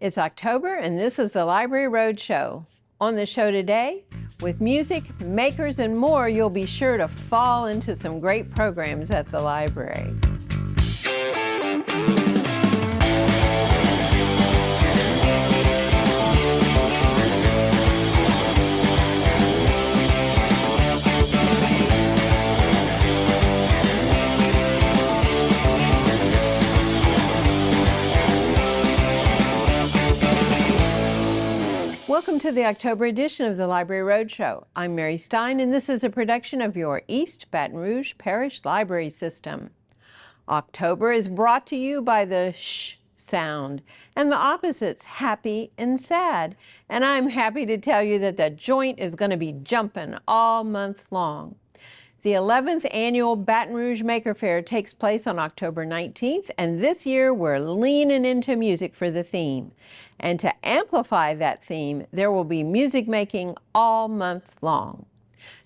It's October, and this is the Library Roadshow. On the show today, with music, makers, and more, you'll be sure to fall into some great programs at the library. Welcome to the October edition of the Library Roadshow. I'm Mary Stein, and this is a production of your East Baton Rouge Parish Library System. October is brought to you by the sh sound and the opposites, happy and sad. And I'm happy to tell you that the joint is going to be jumping all month long. The 11th annual Baton Rouge Maker Faire takes place on October 19th, and this year we're leaning into music for the theme. And to amplify that theme, there will be music making all month long.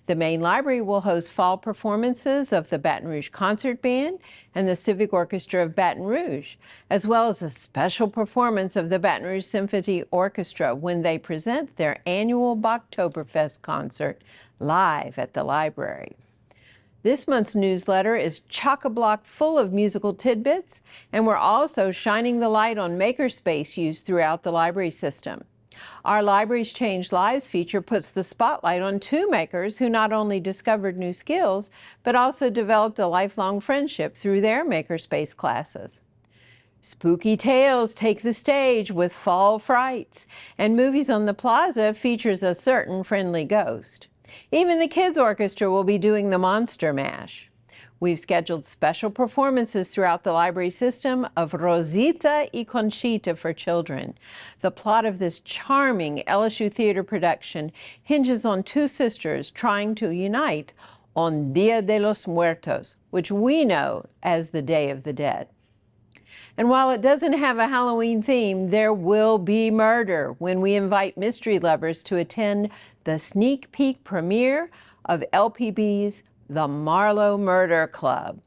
The main library will host fall performances of the Baton Rouge Concert Band and the Civic Orchestra of Baton Rouge, as well as a special performance of the Baton Rouge Symphony Orchestra when they present their annual Bachtoberfest concert live at the library. This month's newsletter is chock-a-block full of musical tidbits, and we're also shining the light on makerspace used throughout the library system. Our Libraries Change Lives feature puts the spotlight on two makers who not only discovered new skills, but also developed a lifelong friendship through their makerspace classes. Spooky Tales take the stage with Fall Frights, and Movies on the Plaza features a certain friendly ghost. Even the Kids Orchestra will be doing the Monster Mash. We've scheduled special performances throughout the library system of Rosita y Conchita for children. The plot of this charming LSU theater production hinges on two sisters trying to unite on Dia de los Muertos, which we know as the Day of the Dead. And while it doesn't have a Halloween theme, there will be murder when we invite mystery lovers to attend the sneak peek premiere of LPB's The Marlowe Murder Club.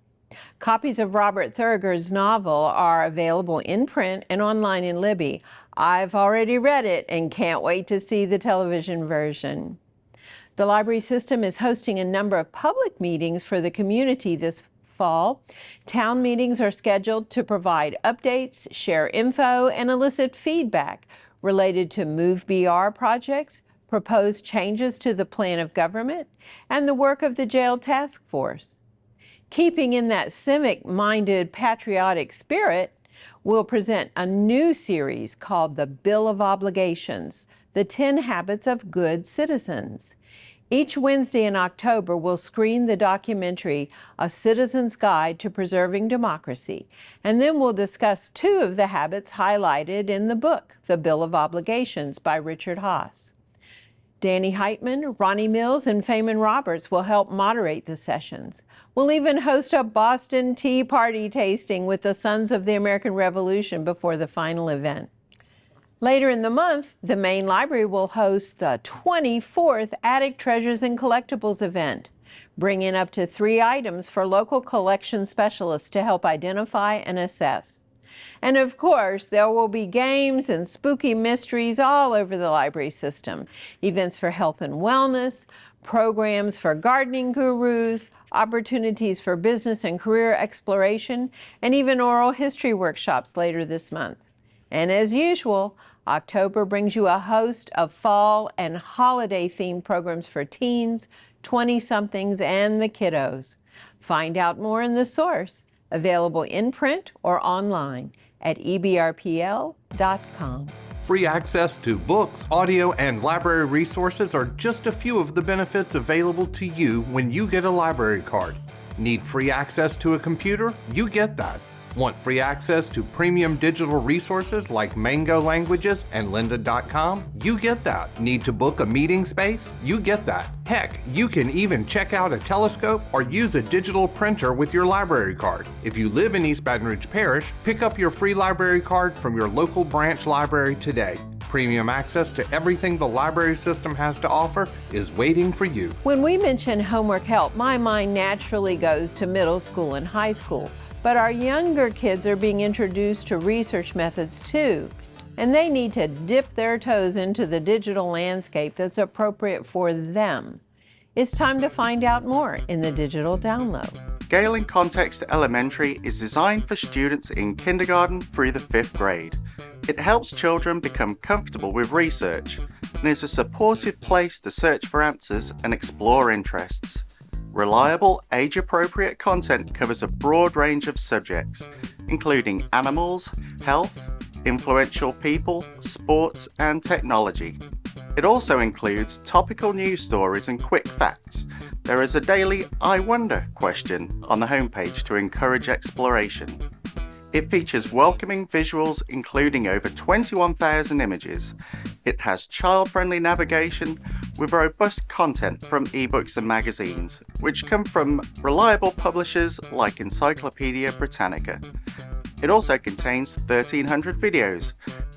Copies of Robert Thuriger's novel are available in print and online in Libby. I've already read it and can't wait to see the television version. The library system is hosting a number of public meetings for the community this fall. Town meetings are scheduled to provide updates, share info, and elicit feedback related to MoveBR projects, proposed changes to the plan of government, and the work of the jail task force. Keeping in that civic-minded patriotic spirit, we'll present a new series called The Bill of Obligations, the 10 Habits of Good Citizens. Each Wednesday in October, we'll screen the documentary A Citizen's Guide to Preserving Democracy, and then we'll discuss two of the habits highlighted in the book, The Bill of Obligations by Richard Haass. Danny Heitman, Ronnie Mills, and Feynman Roberts will help moderate the sessions. We'll even host a Boston Tea Party tasting with the Sons of the American Revolution before the final event. Later in the month, the main library will host the 24th Attic Treasures and Collectibles event, bring in up to 3 items for local collection specialists to help identify and assess. And of course, there will be games and spooky mysteries all over the library system, events for health and wellness, programs for gardening gurus, opportunities for business and career exploration, and even oral history workshops later this month. And as usual, October brings you a host of fall and holiday-themed programs for teens, 20-somethings, and the kiddos. Find out more in the source, available in print or online at ebrpl.com. Free access to books, audio, and library resources are just a few of the benefits available to you when you get a library card. Need free access to a computer? You get that. Want free access to premium digital resources like Mango Languages and lynda.com? You get that. Need to book a meeting space? You get that. Heck, you can even check out a telescope or use a digital printer with your library card. If you live in East Baton Rouge Parish, pick up your free library card from your local branch library today. Premium access to everything the library system has to offer is waiting for you. When we mention homework help, my mind naturally goes to middle school and high school. But our younger kids are being introduced to research methods too. and they need to dip their toes into the digital landscape that's appropriate for them. It's time to find out more in the Digital Download. Gale in Context Elementary is designed for students in kindergarten through the 5th grade. It helps children become comfortable with research and is a supportive place to search for answers and explore interests. Reliable, age-appropriate content covers a broad range of subjects, including animals, health, influential people, sports, and technology. It also includes topical news stories and quick facts. There is a daily I Wonder question on the homepage to encourage exploration. It features welcoming visuals including over 21,000 images. It has child-friendly navigation with robust content from ebooks and magazines, which come from reliable publishers like Encyclopedia Britannica. It also contains 1,300 videos.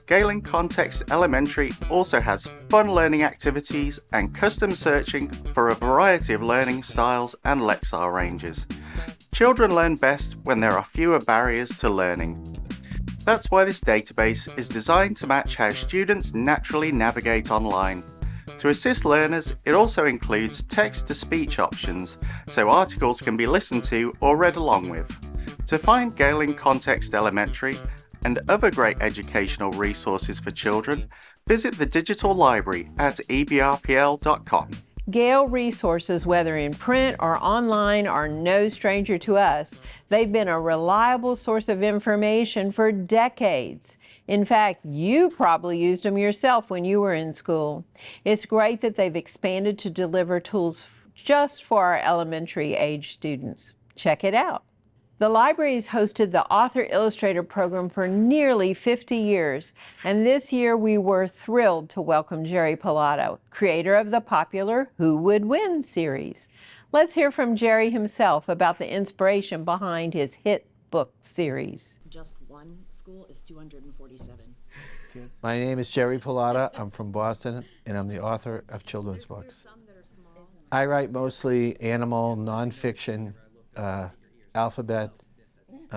Gale in Context Elementary also has fun learning activities and custom searching for a variety of learning styles and lexile ranges. Children learn best when there are fewer barriers to learning. That's why this database is designed to match how students naturally navigate online. To assist learners, it also includes text-to-speech options, so articles can be listened to or read along with. To find Gale in Context Elementary and other great educational resources for children, visit the digital library at ebrpl.com. Gale resources, whether in print or online, are no stranger to us. They've been a reliable source of information for decades. In fact, you probably used them yourself when you were in school. It's great that they've expanded to deliver tools just for our elementary age students. Check it out. The library's hosted the Author Illustrator program for nearly 50 years, and this year we were thrilled to welcome Jerry Pilato, creator of the popular Who Would Win series. Let's hear from Jerry himself about the inspiration behind his hit book series. Just one school is 247. My name is Jerry Pilato. I'm from Boston, and I'm the author of children's books. I write mostly animal, nonfiction, alphabet,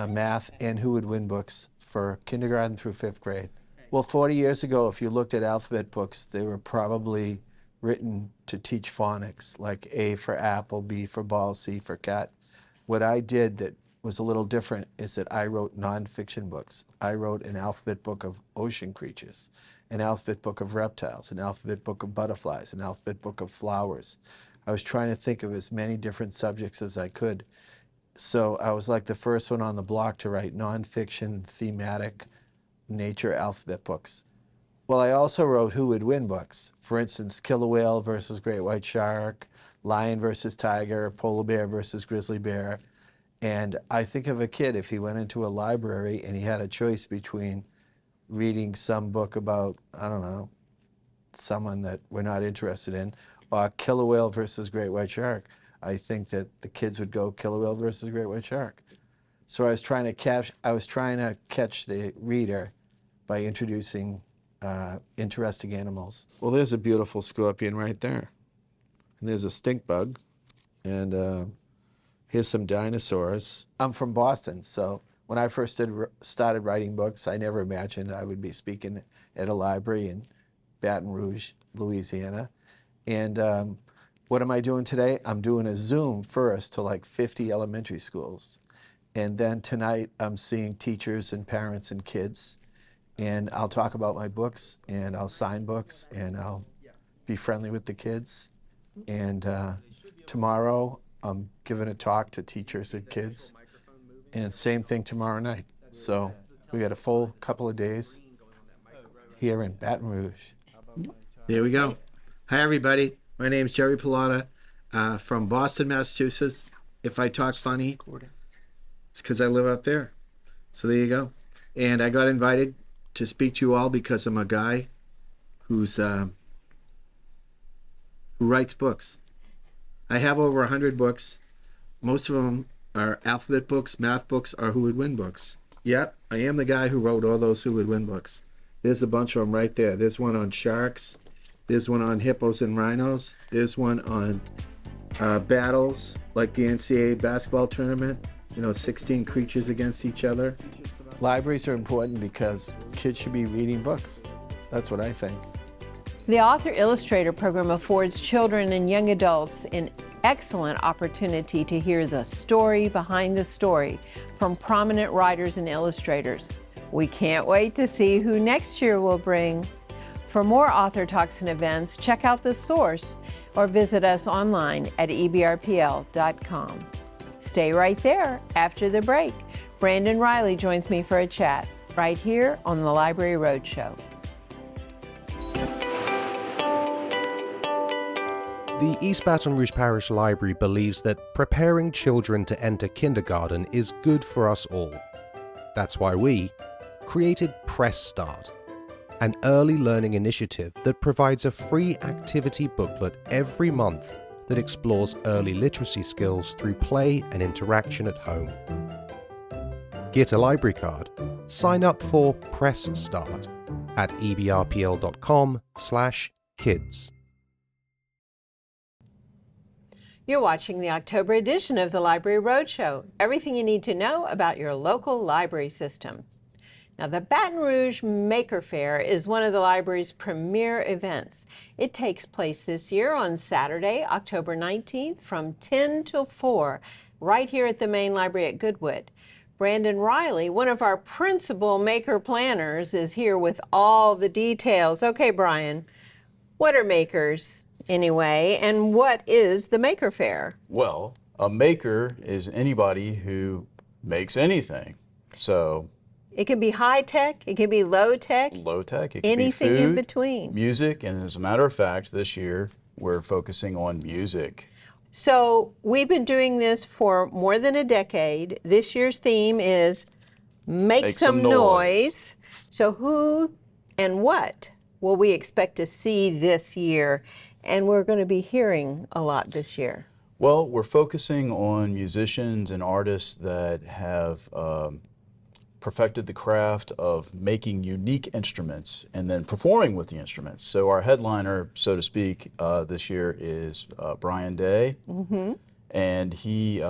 math, and Who Would Win books for kindergarten through 5th grade. Well, 40 years ago, if you looked at alphabet books, they were probably written to teach phonics, like A for apple, B for ball, C for cat. What I did that was a little different is that I wrote nonfiction books. I wrote an alphabet book of ocean creatures, an alphabet book of reptiles, an alphabet book of butterflies, an alphabet book of flowers. I was trying to think of as many different subjects as I could. So I was like the first one on the block to write nonfiction, thematic, nature alphabet books. Well, I also wrote Who Would Win books. For instance, Killer Whale versus Great White Shark, Lion versus Tiger, Polar Bear versus Grizzly Bear. And I think of a kid, if he went into a library and he had a choice between reading some book about, I don't know, someone that we're not interested in, or Killer Whale versus Great White Shark, I think that the kids would go Killer Whale versus Great White Shark. So I was trying to catch the reader by introducing interesting animals. Well, there's a beautiful scorpion right there. And there's a stink bug. And here's some dinosaurs. I'm from Boston, so when I first started writing books, I never imagined I would be speaking at a library in Baton Rouge, Louisiana. And what am I doing today? I'm doing a Zoom first to like 50 elementary schools. And then tonight I'm seeing teachers and parents and kids. And I'll talk about my books, and I'll sign books, and I'll be friendly with the kids. And tomorrow I'm giving a talk to teachers and kids. And same thing tomorrow night. So we got a full couple of days here in Baton Rouge. There we go. Hi, everybody. My name is Jerry Pilato from Boston, Massachusetts. If I talk funny, it's because I live up there. So there you go. And I got invited to speak to you all because I'm a guy who writes books. I have over 100 books. Most of them are alphabet books, math books, or Who Would Win books. Yep, I am the guy who wrote all those Who Would Win books. There's a bunch of them right there. There's one on sharks. There's one on hippos and rhinos. There's one on battles, like the NCAA basketball tournament. 16 creatures against each other. Libraries are important because kids should be reading books. That's what I think. The Author Illustrator program affords children and young adults an excellent opportunity to hear the story behind the story from prominent writers and illustrators. We can't wait to see who next year will bring. For more author talks and events, check out The Source or visit us online at ebrpl.com. Stay right there. After the break, Brandon Riley joins me for a chat right here on the Library Roadshow. The East Baton Rouge Parish Library believes that preparing children to enter kindergarten is good for us all. That's why we created Press Start, an early learning initiative that provides a free activity booklet every month that explores early literacy skills through play and interaction at home. Get a library card. Sign up for Press Start at ebrpl.com/kids. You're watching the October edition of the Library Roadshow. Everything you need to know about your local library system. Now, the Baton Rouge Maker Faire is one of the library's premier events. It takes place this year on Saturday, October 19th from 10 till 4, right here at the main library at Goodwood. Brandon Riley, one of our principal maker planners, is here with all the details. Okay, Brian, what are makers anyway, and what is the Maker Faire? Well, a maker is anybody who makes anything. So it can be high tech, it can be low tech, low tech, it can anything be food, in between. music, and as a matter of fact, this year we're focusing on music. So we've been doing this for more than a decade. This year's theme is Make Some Noise. So who and what will we expect to see this year? And we're going to be hearing a lot this year. Well, we're focusing on musicians and artists that have perfected the craft of making unique instruments and then performing with the instruments. So our headliner, so to speak, this year is Brian Day, and he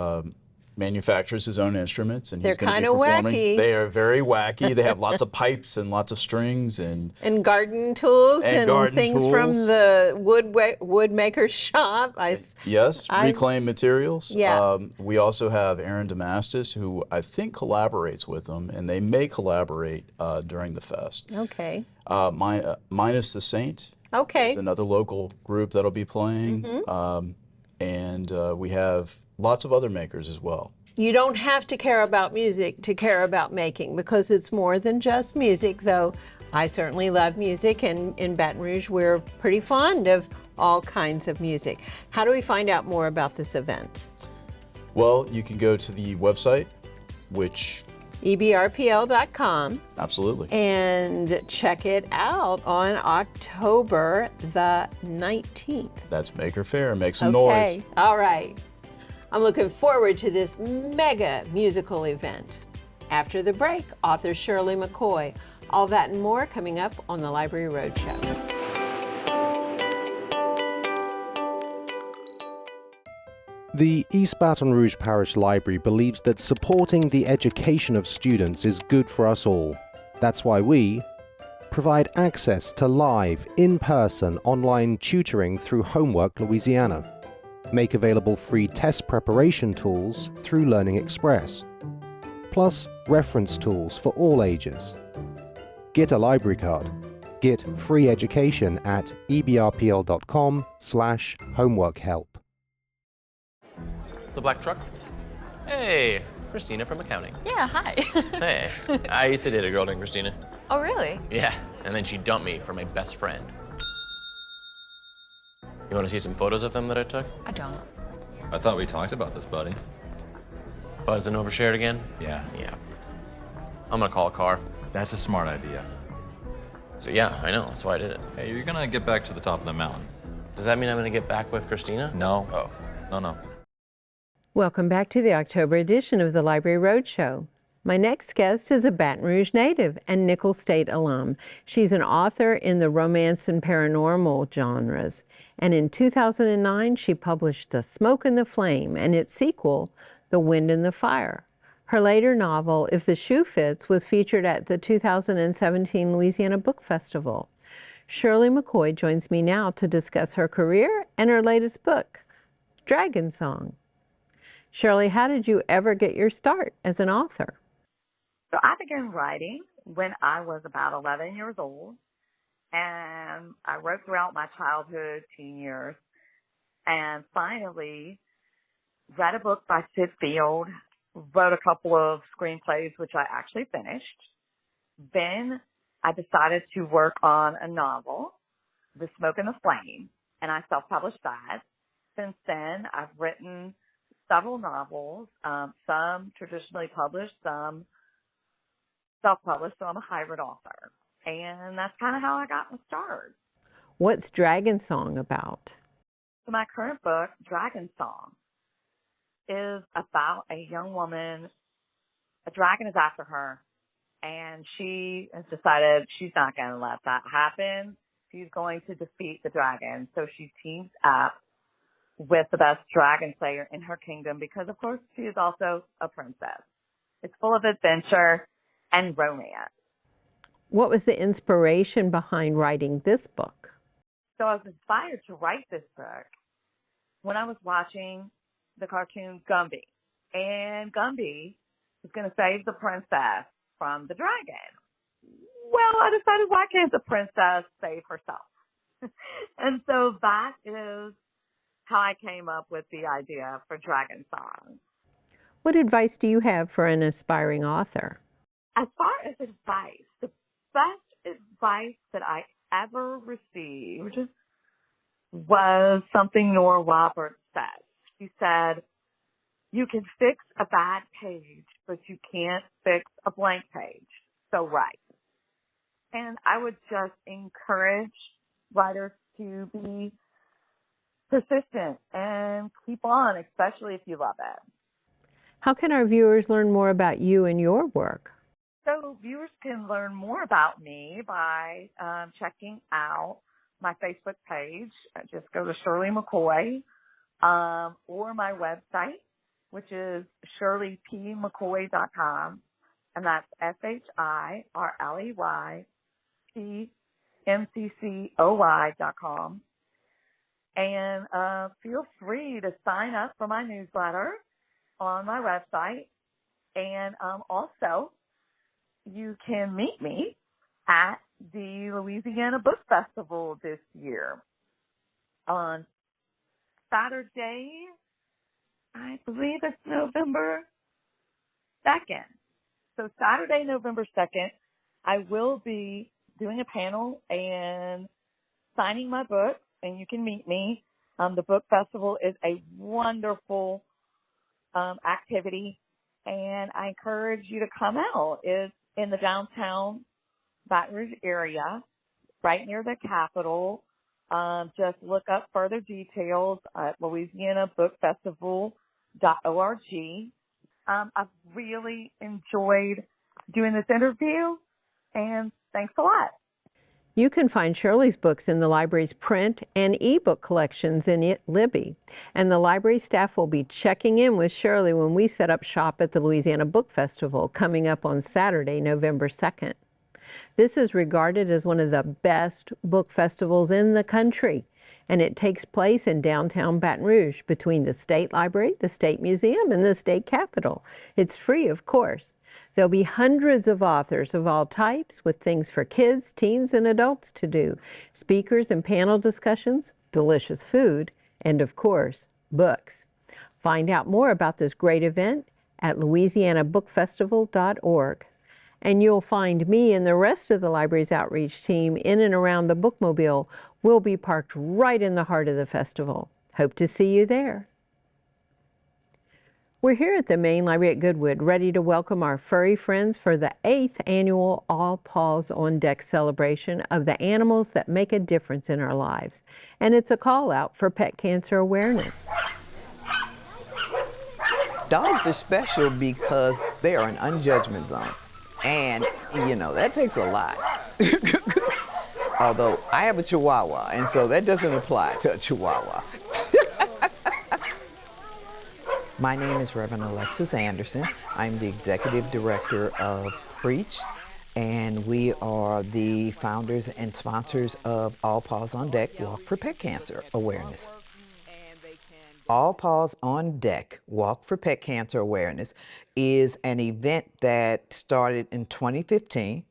manufactures his own instruments, and he's going to be performing. Wacky. They are very wacky. They have lots of pipes and lots of strings and garden tools and garden things tools. from the woodmaker's shop. Yes, reclaimed materials. Yeah. We also have Aaron Damastis, who I think collaborates with them, and they may collaborate during the fest. Okay. Minus the Saint. Okay. Is another local group that'll be playing, and we have lots of other makers as well. You don't have to care about music to care about making, because it's more than just music, though I certainly love music, and in Baton Rouge we're pretty fond of all kinds of music. How do we find out more about this event? Well, you can go to the website, which ebrpl.com. Absolutely. And check it out on October the 19th. That's Maker Faire. Make some noise. Okay, all right. I'm looking forward to this mega musical event. After the break, author Shirley McCoy. All that and more coming up on the Library Roadshow. The East Baton Rouge Parish Library believes that supporting the education of students is good for us all. That's why we provide access to live, in-person, online tutoring through Homework Louisiana, make available free test preparation tools through Learning Express, plus reference tools for all ages. Get a library card. Get free education at ebrpl.com/homeworkhelp. The black truck? Hey, Christina from accounting. Yeah, hi. Hey, I used to date a girl named Christina. Oh, really? Yeah, and then she dumped me for my best friend. You want to see some photos of them that I took? I don't. I thought we talked about this, buddy. Buzz and overshared again? Yeah. Yeah. I'm gonna call a car. That's a smart idea. So yeah, I know, that's why I did it. Hey, you're gonna get back to the top of the mountain. Does that mean I'm gonna get back with Christina? No. Oh. No. Welcome back to the October edition of the Library Roadshow. My next guest is a Baton Rouge native and Nicholls State alum. She's an author in the romance and paranormal genres. And in 2009, she published The Smoke and the Flame and its sequel, The Wind and the Fire. Her later novel, If the Shoe Fits, was featured at the 2017 Louisiana Book Festival. Shirley McCoy joins me now to discuss her career and her latest book, Dragon Song. Shirley, how did you ever get your start as an author? So I began writing when I was about 11 years old, and I wrote throughout my childhood, teen years, and finally read a book by Sid Field, wrote a couple of screenplays, which I actually finished. Then I decided to work on a novel, The Smoke and the Flame, and I self-published that. Since then, I've written several novels, some traditionally published, some self-published, so I'm a hybrid author. And that's kind of how I got my start. What's Dragon Song about? So my current book, Dragon Song, is about a young woman. A dragon is after her, and she has decided she's not going to let that happen. She's going to defeat the dragon. So she teams up with the best dragon slayer in her kingdom because, of course, she is also a princess. It's full of adventure and romance. What was the inspiration behind writing this book? So I was inspired to write this book when I was watching the cartoon Gumby. And Gumby was going to save the princess from the dragon. Well, I decided, why can't the princess save herself? And so that is how I came up with the idea for Dragon Song. What advice do you have for an aspiring author? As far as advice, the best advice that I ever received was something Nora Roberts said. She said, you can fix a bad page, but you can't fix a blank page. So write. And I would just encourage writers to be persistent and keep on, especially if you love it. How can our viewers learn more about you and your work? So viewers can learn more about me by checking out my Facebook page. Just go to Shirley McCoy, or my website, which is shirleypmccoy.com, and that's SHIRLEYPMCCOY.com. And feel free to sign up for my newsletter on my website. And also, you can meet me at the Louisiana Book Festival this year on Saturday, I believe it's November 2nd. So Saturday, November 2nd, I will be doing a panel and signing my book, and you can meet me. The book festival is a wonderful activity, and I encourage you to come out. It's in the downtown Baton Rouge area, right near the Capitol. Just look up further details at LouisianaBookFestival.org. I've really enjoyed doing this interview, and thanks a lot. You can find Shirley's books in the library's print and ebook collections in Libby. And the library staff will be checking in with Shirley when we set up shop at the Louisiana Book Festival coming up on Saturday, November 2nd. This is regarded as one of the best book festivals in the country, and it takes place in downtown Baton Rouge between the State Library, the State Museum, and the State Capitol. It's free, of course. There'll be hundreds of authors of all types with things for kids, teens, and adults to do, speakers and panel discussions, delicious food, and of course, books. Find out more about this great event at louisianabookfestival.org. And you'll find me and the rest of the library's outreach team in and around the bookmobile. We'll be parked right in the heart of the festival. Hope to see you there. We're here at the Main Library at Goodwood, ready to welcome our furry friends for the 8th annual All Paws on Deck celebration of the animals that make a difference in our lives. And it's a call out for pet cancer awareness. Dogs are special because they are an unjudgment zone. And, you know, that takes a lot. Although I have a Chihuahua, and so that doesn't apply to a Chihuahua. My name is Reverend Alexis Anderson. I'm the Executive Director of PREACH, and we are the founders and sponsors of All Paws on Deck Walk for Pet Cancer Awareness. All Paws on Deck Walk for Pet Cancer Awareness is an event that started in 2015,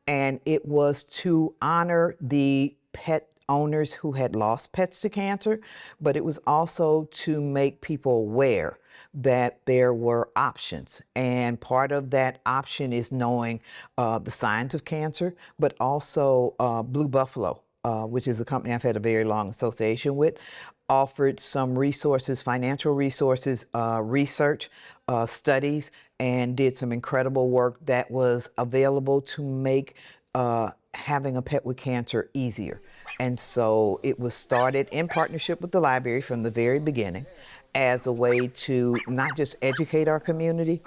and it was to honor the pet owners who had lost pets to cancer, but it was also to make people aware that there were options. And part of that option is knowing the signs of cancer, but also Blue Buffalo, which is a company I've had a very long association with, offered some resources, financial resources, research, studies, and did some incredible work that was available to make having a pet with cancer easier. And so it was started in partnership with the library from the very beginning as a way to not just educate our community,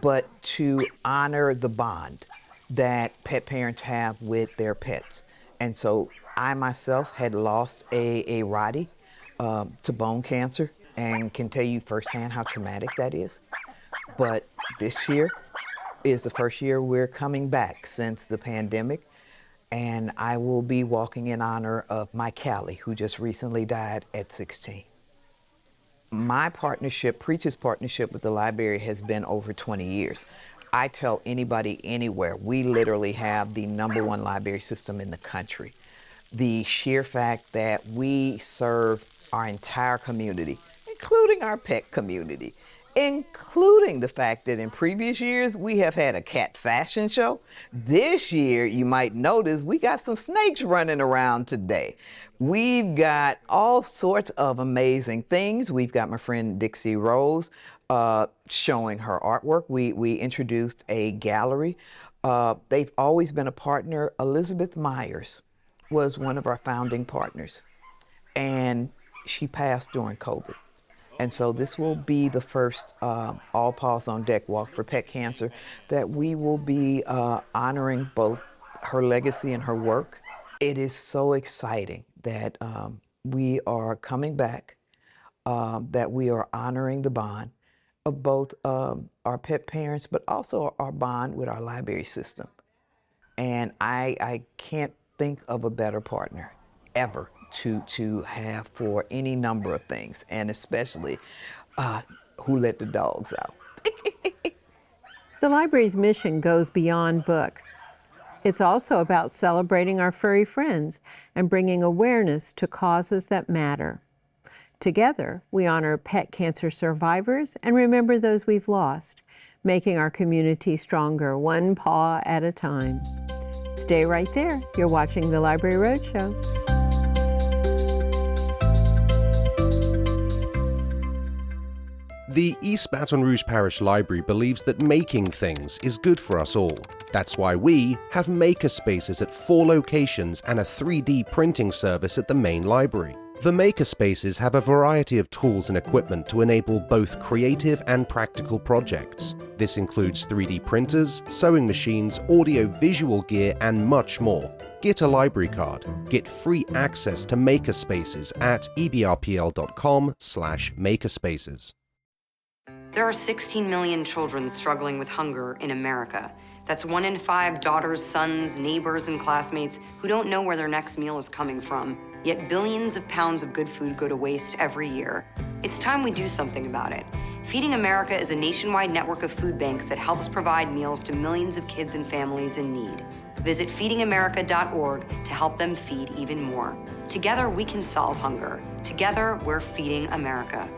but to honor the bond that pet parents have with their pets. And so I myself had lost a Rottie to bone cancer and can tell you firsthand how traumatic that is. But this year is the first year we're coming back since the pandemic, and I will be walking in honor of my Callie, who just recently died at 16. My partnership, PREACH's partnership with the library, has been over 20 years. I tell anybody anywhere, we literally have the #1 library system in the country. The sheer fact that we serve our entire community, including our pet community, including the fact that in previous years we have had a cat fashion show. This year, you might notice we got some snakes running around today. We've got all sorts of amazing things. We've got my friend Dixie Rose showing her artwork. We introduced a gallery. They've always been a partner. Elizabeth Myers was one of our founding partners, and she passed during COVID. And so this will be the first All Paws on Deck Walk for Pet Cancer that we will be honoring both her legacy and her work. It is so exciting that we are coming back, that we are honoring the bond of both our pet parents, but also our bond with our library system. And I can't think of a better partner ever to have for any number of things, and especially who let the dogs out. The library's mission goes beyond books. It's also about celebrating our furry friends and bringing awareness to causes that matter. Together, we honor pet cancer survivors and remember those we've lost, making our community stronger, one paw at a time. Stay right there. You're watching the Library Roadshow. The East Baton Rouge Parish Library believes that making things is good for us all. That's why we have maker spaces at 4 locations and a 3D printing service at the main library. The maker spaces have a variety of tools and equipment to enable both creative and practical projects. This includes 3D printers, sewing machines, audio-visual gear, and much more. Get a library card. Get free access to makerspaces at ebrpl.com/makerspaces. There are 16 million children struggling with hunger in America. That's 1 in 5 daughters, sons, neighbors, and classmates who don't know where their next meal is coming from. Yet billions of pounds of good food go to waste every year. It's time we do something about it. Feeding America is a nationwide network of food banks that helps provide meals to millions of kids and families in need. Visit feedingamerica.org to help them feed even more. Together, we can solve hunger. Together, we're feeding America.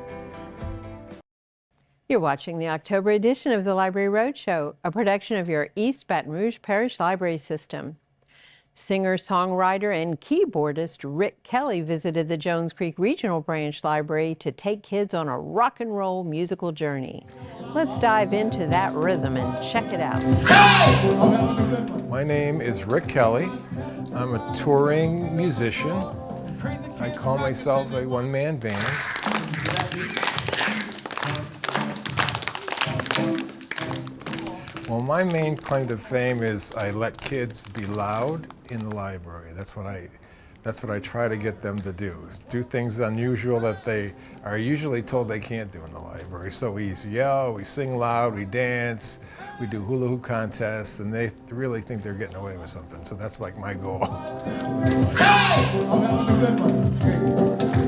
You're watching the October edition of the Library Roadshow, a production of your East Baton Rouge Parish Library System. Singer, songwriter, and keyboardist Rick Kelly visited the Jones Creek Regional Branch Library to take kids on a rock and roll musical journey. Let's dive into that rhythm and check it out. My name is Rick Kelly. I'm a touring musician. I call myself a one-man band. Well, my main claim to fame is I let kids be loud in the library. That's what I That's what I try to get them to do, is do things unusual that they are usually told they can't do in the library. So we yell, we sing loud, we dance, we do hula hoop contests, and they really think they're getting away with something. So that's like my goal. Hey! Oh, that was a good one.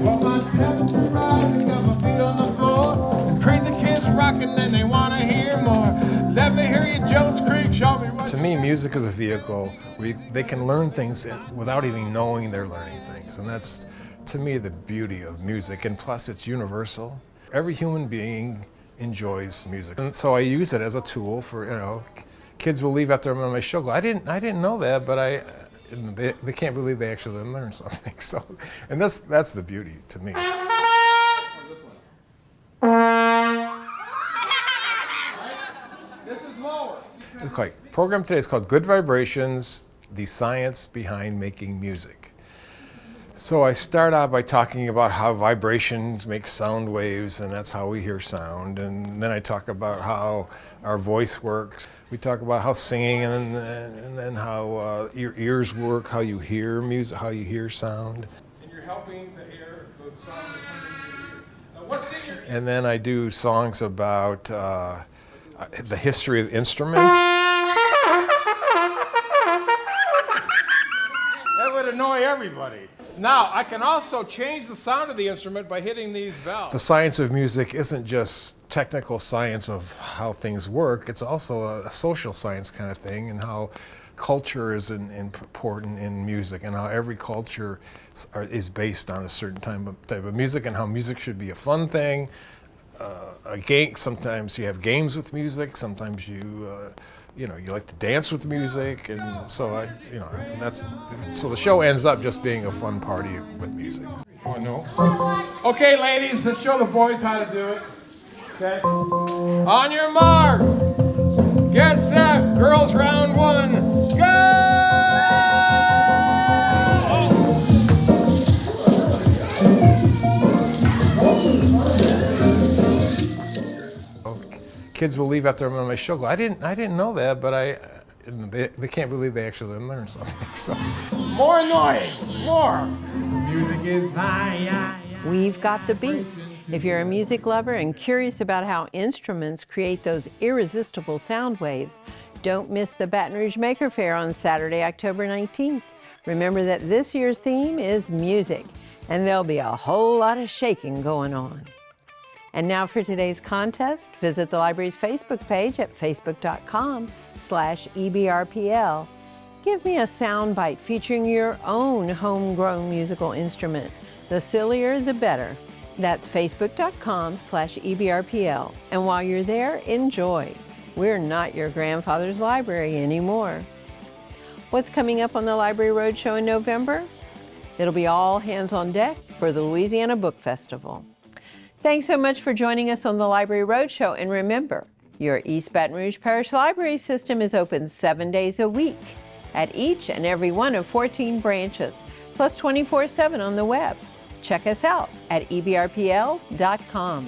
Well, my temp's rising, got my feet on the floor. The crazy kids rocking and they want to hear more. Let me hear you, Jones Creek, show me what. To me, music is a vehicle where they can learn things without even knowing they're learning things. And that's, to me, the beauty of music. And plus, it's universal. Every human being enjoys music. And so I use it as a tool for, you know, kids will leave after I'm on my show, go, I didn't know that, but they can't believe they actually learned something. So, and that's the beauty to me. This is lower. It's like, program today is called Good Vibrations, the Science Behind Making Music. So I start out by talking about how vibrations make sound waves, and that's how we hear sound. And then I talk about how our voice works. We talk about how singing, and then how your ears work, how you hear music, how you hear sound. And you're helping the air, the sound to come into your ear. Now, what's in your ear? And then I do songs about the history of instruments. That would annoy everybody. Now, I can also change the sound of the instrument by hitting these valves. The science of music isn't just technical science of how things work, it's also a social science kind of thing, and how culture is important in music, and how every culture is based on a certain type of music, and how music should be a fun thing. A game, sometimes you have games with music, sometimes you like to dance with music, and so so the show ends up just being a fun party with music. Oh, no. Okay, ladies, let's show the boys how to do it. Okay. On your mark, get set, girls round one, go! Kids will leave after I'm on my show, go, I didn't know that, but they can't believe they actually learned something. So. More annoying, more. Music is fine. We've got the beat. If you're a music lover and curious about how instruments create those irresistible sound waves, don't miss the Baton Rouge Maker Faire on Saturday, October 19th. Remember that this year's theme is music, and there'll be a whole lot of shaking going on. And now for today's contest, visit the library's Facebook page at facebook.com/EBRPL. Give me a soundbite featuring your own homegrown musical instrument. The sillier, the better. That's facebook.com/EBRPL. And while you're there, enjoy. We're not your grandfather's library anymore. What's coming up on the Library Roadshow in November? It'll be all hands on deck for the Louisiana Book Festival. Thanks so much for joining us on the Library Roadshow, and remember, your East Baton Rouge Parish Library System is open 7 days a week at each and every one of 14 branches, plus 24/7 on the web. Check us out at ebrpl.com.